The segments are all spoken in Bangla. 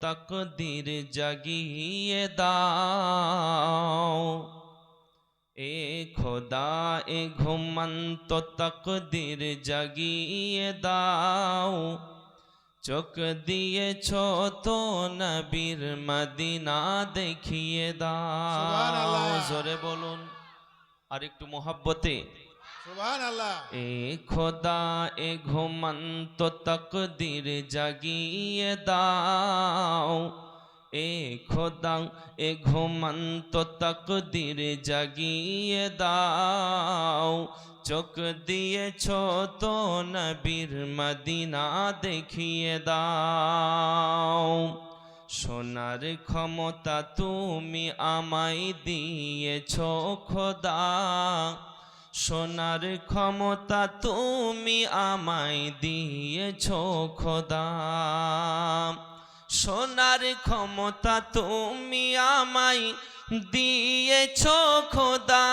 তকদির জাগিয়ে দাও, এ খোদা এ ঘুমন্ত তকদির জাগিয়ে দাও। চোখ দিয়েছ তো নবীর মদিনা দেখিয়ে দাও। সুবহানাল্লাহ। জোরে বলুন আর একটু মোহাব্বতে। সুবহানাল্লাহ। এ খোদা এ ঘুমন্ত তকদির জাগিয়ে দাও, এ খোদা এ ঘুমন্ত তকদির জাগিয়ে দাও। চোখ দিয়েছ তো নবীর মদিনা দেখিয়ে দাও। সোনার ক্ষমতা তুমি আমায় দিয়েছ খোদা, সোনার ক্ষমতা তুমি আমায় দিয়েছ খোদা। সোনার ক্ষমতা তুমি আমায় দিয়েছ খোদা।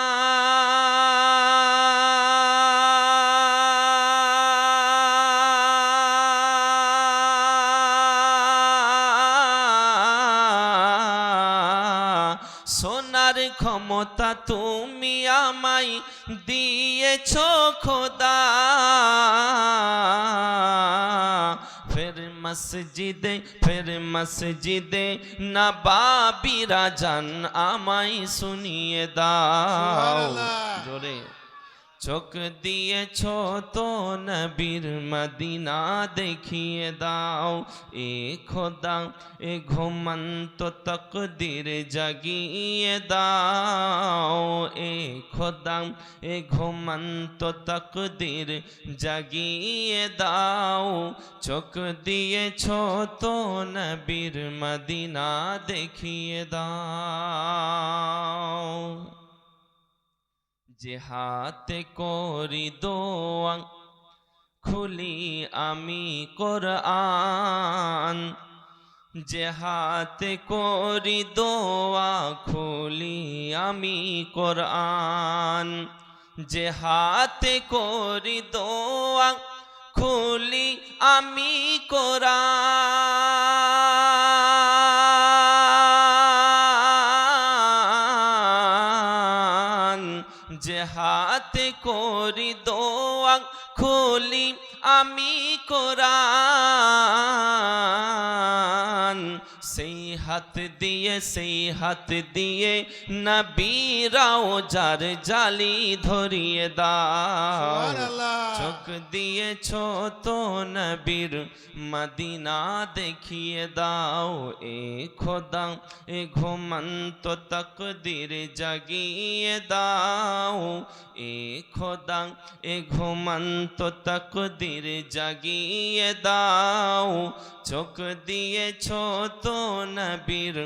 সোনার ক্ষমতা তুমি আমায় দিয়েছ খোদা। ফের মসজিদে নবাবিরা জান আমায় শুনিয়ে দাও। জোরে চোখ দিয়েছ তো নবীর মদিনা দেখিয়ে দাও। এ খোদা এ ঘুমন্ত তকদির জাগিয়ে দাও, এ খোদা এ ঘুমন্ত তকদির জাগিয়ে দাও। চোখ দিয়েছ তো নবীর মদিনা দেখিয়ে দাও। যে হাতে করি দোয়া খুলি আমি কোরআন, যে হাতে করি দোয়া খুলি আমি কোরআন। যে হাতে করি দোয়া খুলি আমি কোরআন। যে হাতে করি দোয়া খুলি আমি কোরআন। সেই হাত দিয়ে নবীরাও যার জালি ধরিয়ে দাও। চোখ দিয়েছ তো নবীর মদিনা দেখিয়ে দাও। এ খোদা এ ঘুমন্ত তকদির জাগিয়ে দাও, এ খোদা এ ঘুমন্ত তকদির জাগিয়ে দাও। চোখ দিয়েছ তো নবীর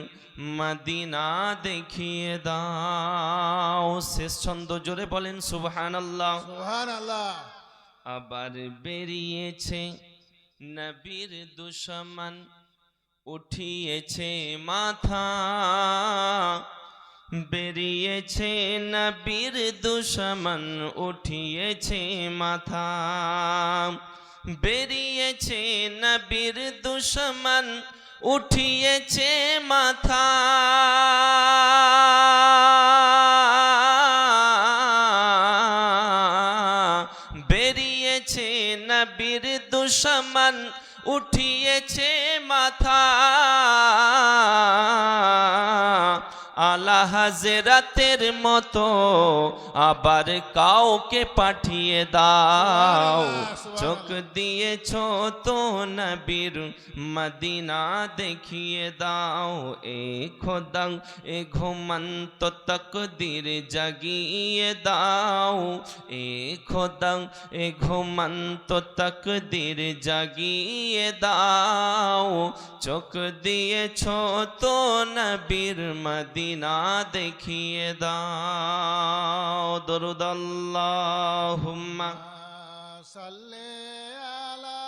মদিনা দেখিয়ে দাও। শেষ ছন্দ জোরে বলেন সুবহানাল্লাহ। সুবহানাল্লাহ। আবার বেরিয়েছে নবীর দুশমন উঠিয়েছে মাথা, বেরিয়েছে নবীর দুশমন উঠিয়েছে মাথা। বেরিয়েছে নবীর দুশমন উঠিয়েছে মাথা। বেরিয়েছে নবীর দুশমন উঠিয়েছে মাথা। আলা হাজরাতের মতো আবার কাউকে পাঠিয়ে দাও। চোখ দিয়েছ তো নবীর মদিনা দেখিয়ে দাও। এ খোদা এ ঘুমন্ত তকদির জাগিয়ে দাও, এ খোদা এ ঘুমন্ত তকদির জাগিয়ে দাও। চোখ দিয়েছ তো নবীর মদিনা দেখিয়ে দাও। দরুদ আল্লাহুম্মা সাল্লি আলা